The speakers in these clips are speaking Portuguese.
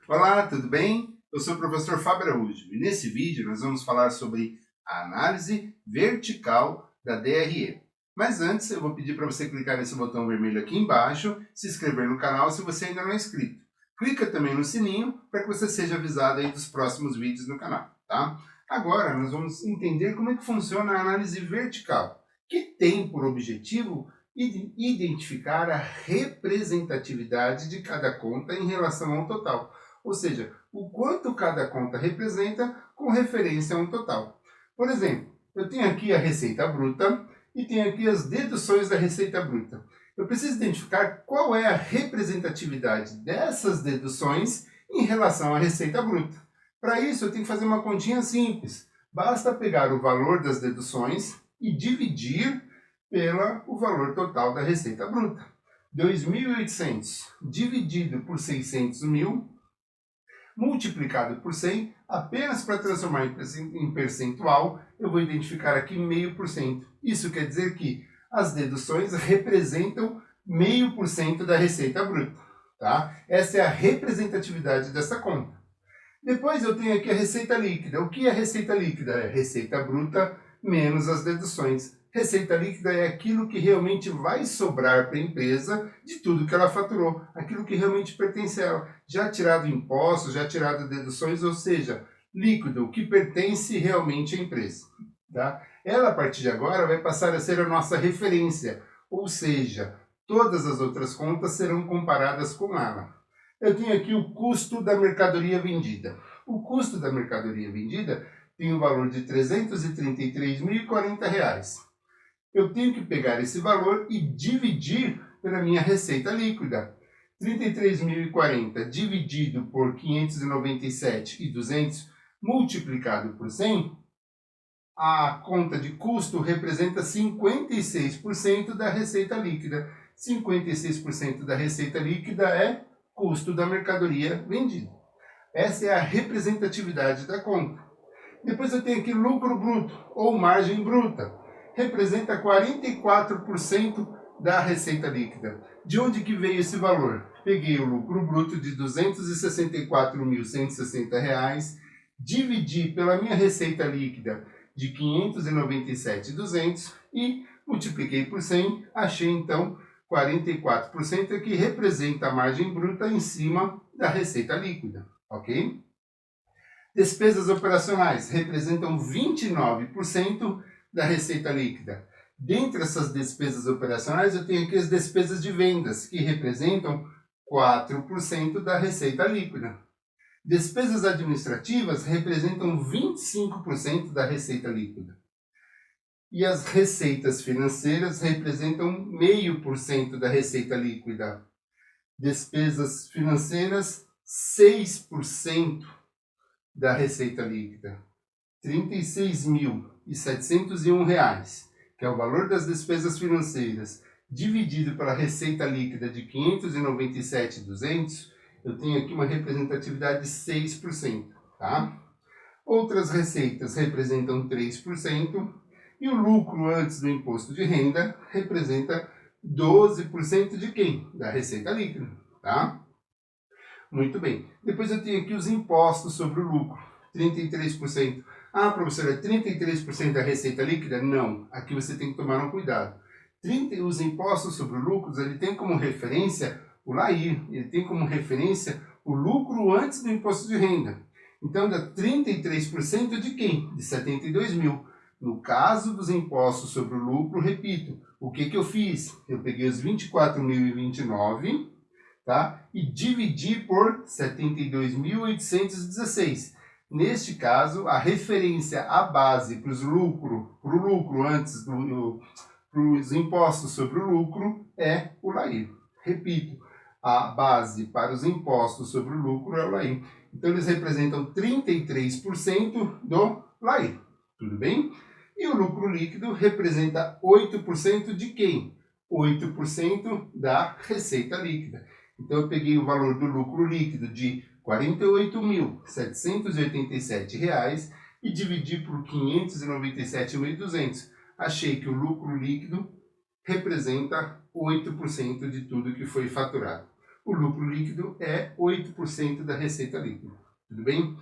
Olá, tudo bem? Eu sou o professor Fábio Araújo e nesse vídeo nós vamos falar sobre a análise vertical da DRE. Mas antes eu vou pedir para você clicar nesse botão vermelho aqui embaixo, se inscrever no canal se você ainda não é inscrito. Clica também no sininho para que você seja avisado aí dos próximos vídeos no canal, tá? Agora nós vamos entender como é que funciona a análise vertical, que tem por objetivo identificar a representatividade de cada conta em relação ao total. Ou seja, o quanto cada conta representa com referência a um total. Por exemplo, eu tenho aqui a receita bruta e tenho aqui as deduções da receita bruta. Eu preciso identificar qual é a representatividade dessas deduções em relação à receita bruta. Para isso, eu tenho que fazer uma continha simples. Basta pegar o valor das deduções e dividir pelo valor total da receita bruta. 2.800 dividido por 600 mil multiplicado por 100, apenas para transformar em percentual, eu vou identificar aqui 0,5%. Isso quer dizer que as deduções representam 0,5% da receita bruta. Tá? Essa é a representatividade dessa conta. Depois eu tenho aqui a receita líquida. O que é receita líquida? É receita bruta menos as deduções. Receita líquida é aquilo que realmente vai sobrar para a empresa de tudo que ela faturou, aquilo que realmente pertence a ela, já tirado impostos, já tirado deduções, ou seja, líquido, o que pertence realmente à empresa. Tá? Ela, a partir de agora, vai passar a ser a nossa referência, ou seja, todas as outras contas serão comparadas com ela. Eu tenho aqui o custo da mercadoria vendida. O custo da mercadoria vendida tem um valor de R$ 333.040. Eu tenho que pegar esse valor e dividir pela minha receita líquida. 33.040 dividido por 597.200 multiplicado por 100, a conta de custo representa 56% da receita líquida. 56% da receita líquida é custo da mercadoria vendida. Essa é a representatividade da conta. Depois eu tenho aqui lucro bruto ou margem bruta. Representa 44% da receita líquida. De onde que veio esse valor? Peguei o lucro bruto de R$ 264.160, dividi pela minha receita líquida de 597.200 e multipliquei por 100, achei então 44% que representa a margem bruta em cima da receita líquida, ok? Despesas operacionais representam 29% da receita líquida. Dentre essas despesas operacionais, eu tenho aqui as despesas de vendas, que representam 4% da receita líquida. Despesas administrativas representam 25% da receita líquida. E as receitas financeiras representam 0,5% da receita líquida. Despesas financeiras, 6% da receita líquida. R$ 36.701, que é o valor das despesas financeiras, dividido pela receita líquida de 597.200, eu tenho aqui uma representatividade de 6%. Tá? Outras receitas representam 3%, e o lucro antes do imposto de renda representa 12% de quem? Da receita líquida. Tá? Muito bem. Depois eu tenho aqui os impostos sobre o lucro. 33%. Ah, professor, é 33% da receita líquida? Não. Aqui você tem que tomar um cuidado. Os impostos sobre o lucro, ele tem como referência o LAIR. Ele tem como referência o lucro antes do imposto de renda. Então, dá 33% de quem? De 72 mil. No caso dos impostos sobre o lucro, repito, o que eu fiz? Eu peguei os 24.029, tá? E dividi por 72.816. Neste caso, a referência, a base para o lucro antes para os impostos sobre o lucro é o LAIR. Repito, a base para os impostos sobre o lucro é o LAIR. Então, eles representam 33% do LAIR. Tudo bem? E o lucro líquido representa 8% de quem? 8% da receita líquida. Então, eu peguei o valor do lucro líquido de R$ 48.787 e dividi por 597.200. Achei que o lucro líquido representa 8% de tudo que foi faturado. o lucro líquido é 8% da receita líquida. Tudo bem?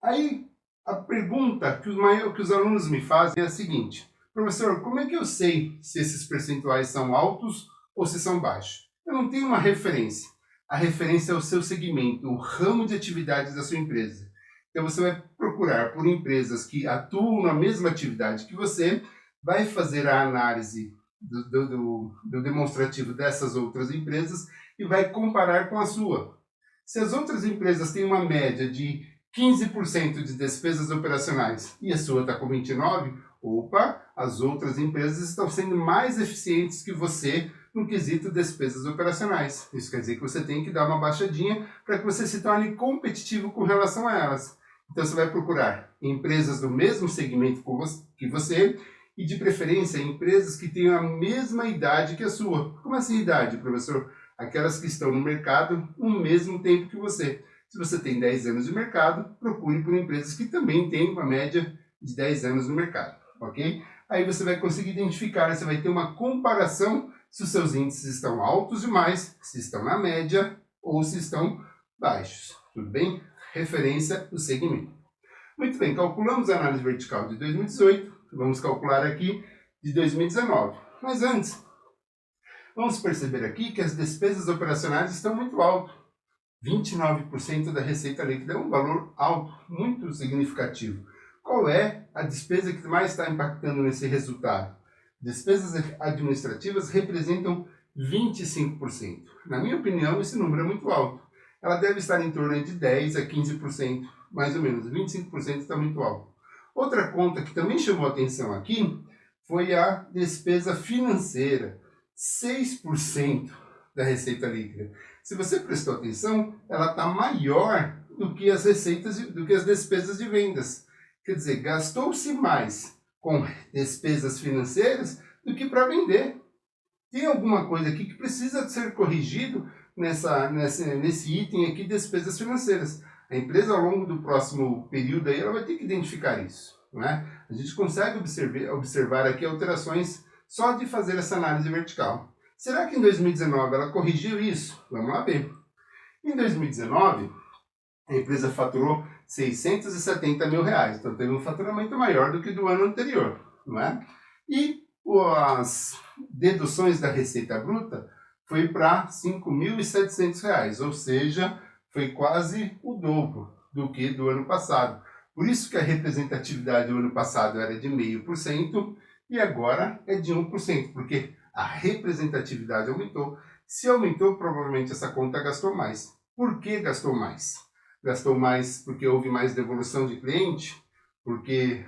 Aí, a pergunta que os alunos me fazem é a seguinte: professor, como é que eu sei se esses percentuais são altos ou se são baixos? Eu não tenho uma referência. A referência é o seu segmento, o ramo de atividades da sua empresa. Então, você vai procurar por empresas que atuam na mesma atividade que você, vai fazer a análise do demonstrativo dessas outras empresas e vai comparar com a sua. Se as outras empresas têm uma média de 15% de despesas operacionais e a sua está com 29%, opa, as outras empresas estão sendo mais eficientes que você no quesito despesas operacionais. Isso quer dizer que você tem que dar uma baixadinha para que você se torne competitivo com relação a elas. Então você vai procurar empresas do mesmo segmento que você e, de preferência, empresas que tenham a mesma idade que a sua. Como assim idade, professor? Aquelas que estão no mercado no mesmo tempo que você. Se você tem 10 anos de mercado, procure por empresas que também têm uma média de 10 anos no mercado, ok? Aí você vai conseguir identificar, você vai ter uma comparação se os seus índices estão altos demais, se estão na média ou se estão baixos, tudo bem? Referência do segmento. Muito bem, calculamos a análise vertical de 2018, vamos calcular aqui de 2019. Mas antes, vamos perceber aqui que as despesas operacionais estão muito altas. 29% da receita líquida é um valor alto, muito significativo. Qual é a despesa que mais está impactando nesse resultado? Despesas administrativas representam 25%. Na minha opinião, esse número é muito alto. Ela deve estar em torno de 10% a 15%, mais ou menos. 25% está muito alto. Outra conta que também chamou a atenção aqui foi a despesa financeira, 6% da receita líquida. Se você prestou atenção, ela está maior do que as receitas, do que as despesas de vendas. Quer dizer, gastou-se mais com despesas financeiras do que para vender. Tem alguma coisa aqui que precisa ser corrigido nesse item aqui, despesas financeiras. A empresa, ao longo do próximo período, aí, ela vai ter que identificar isso. Não é? A gente consegue observar aqui alterações só de fazer essa análise vertical. Será que em 2019 ela corrigiu isso? Vamos lá ver. Em 2019, a empresa faturou 670 mil reais, então teve um faturamento maior do que do ano anterior, não é? E as deduções da receita bruta foi para 5.700 reais, ou seja, foi quase o dobro do que do ano passado. Por isso que a representatividade do ano passado era de 0,5% e agora é de 1%, porque a representatividade aumentou. Se aumentou, provavelmente essa conta gastou mais. Por que gastou mais? Gastou mais porque houve mais devolução de cliente? Porque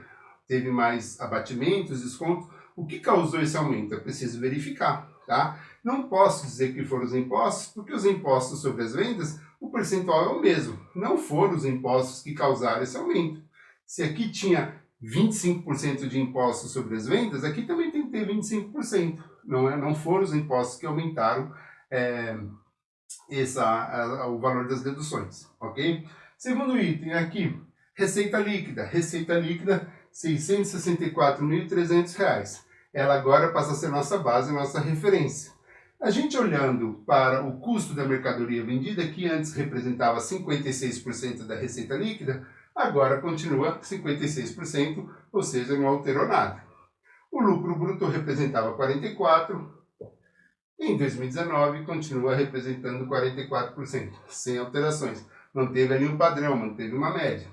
teve mais abatimentos, descontos? O que causou esse aumento? Eu preciso verificar, tá? Não posso dizer que foram os impostos, porque os impostos sobre as vendas, o percentual é o mesmo. Não foram os impostos que causaram esse aumento. Se aqui tinha 25% de impostos sobre as vendas, aqui também tem que ter 25%. Não foram os impostos que aumentaram o valor das deduções, ok? Segundo item aqui, receita líquida. Receita líquida, R$ 664.300. Ela agora passa a ser nossa base, nossa referência. A gente olhando para o custo da mercadoria vendida, que antes representava 56% da receita líquida, agora continua 56%, ou seja, não alterou nada. O lucro bruto representava 44%, em 2019 continua representando 44%, sem alterações. Manteve ali um padrão, manteve uma média.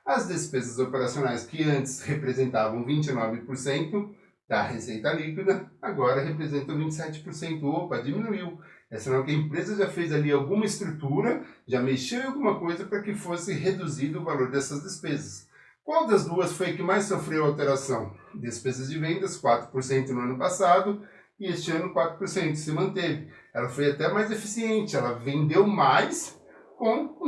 As despesas operacionais que antes representavam 29% da receita líquida, agora representam 27%. Opa, diminuiu. É sinal que a empresa já fez ali alguma estrutura, já mexeu em alguma coisa para que fosse reduzido o valor dessas despesas. Qual das duas foi a que mais sofreu alteração? Despesas de vendas, 4% no ano passado, e este ano 4% se manteve. Ela foi até mais eficiente, ela vendeu mais com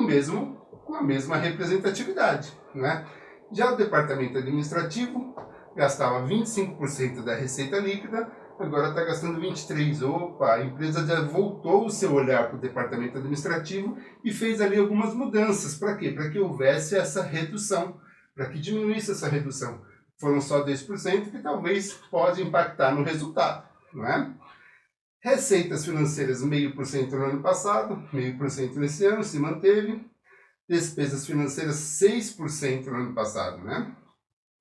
a mesma representatividade, né? Já o departamento administrativo gastava 25% da receita líquida, agora está gastando 23%. Opa, a empresa já voltou o seu olhar para o departamento administrativo e fez ali algumas mudanças. Para quê? Para que houvesse essa redução, para que diminuísse essa redução. Foram só 10% que talvez pode impactar no resultado, não é? Receitas financeiras 0,5% no ano passado, 0,5% nesse ano, se manteve. Despesas financeiras 6% no ano passado, né?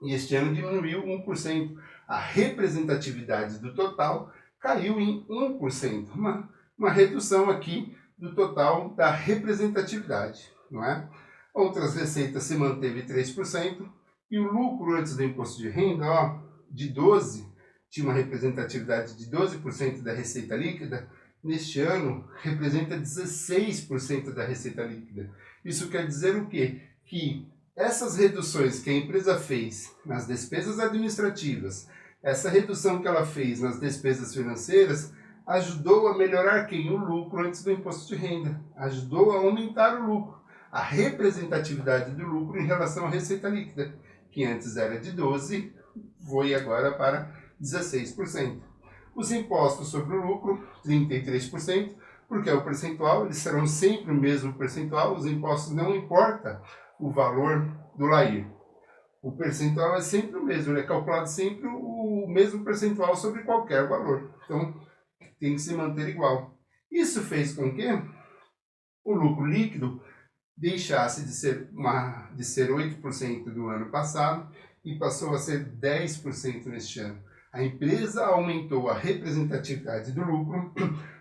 E este ano diminuiu 1%. A representatividade do total caiu em 1%. Uma redução aqui do total da representatividade, não é? Outras receitas se manteve 3%. E o lucro antes do imposto de renda, ó, de 12%, tinha uma representatividade de 12% da receita líquida, neste ano representa 16% da receita líquida. Isso quer dizer o quê? Que essas reduções que a empresa fez nas despesas administrativas, essa redução que ela fez nas despesas financeiras, ajudou a melhorar quem? O lucro antes do imposto de renda. Ajudou a aumentar o lucro, a representatividade do lucro em relação à receita líquida, que antes era de 12%, foi agora para 16%. Os impostos sobre o lucro, 33%, porque é o percentual, eles serão sempre o mesmo percentual, os impostos não importa o valor do LAIR. O percentual é sempre o mesmo, ele é calculado sempre o mesmo percentual sobre qualquer valor. Então, tem que se manter igual. Isso fez com que o lucro líquido deixasse de ser 8% do ano passado e passou a ser 10% neste ano. A empresa aumentou a representatividade do lucro,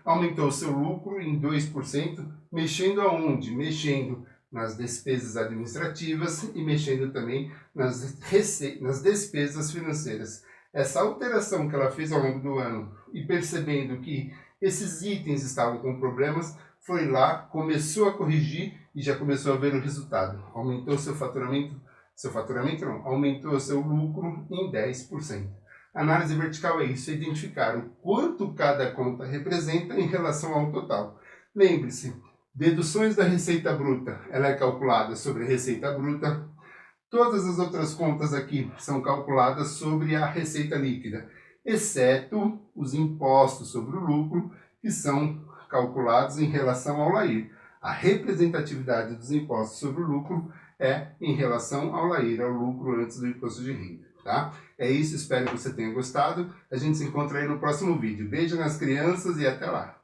aumentou seu lucro em 2%, mexendo aonde? Mexendo nas despesas administrativas e mexendo também nas despesas financeiras. Essa alteração que ela fez ao longo do ano e percebendo que esses itens estavam com problemas, foi lá, começou a corrigir e já começou a ver o resultado. Aumentou seu faturamento não, aumentou seu lucro em 10%. A análise vertical é isso, é identificar o quanto cada conta representa em relação ao total. Lembre-se, deduções da receita bruta, ela é calculada sobre a receita bruta. Todas as outras contas aqui são calculadas sobre a receita líquida, exceto os impostos sobre o lucro, que são calculados em relação ao LAIR. A representatividade dos impostos sobre o lucro é em relação ao LAIR, ao lucro antes do imposto de renda. Tá? É isso, espero que você tenha gostado. A gente se encontra aí no próximo vídeo. Beijo nas crianças e até lá!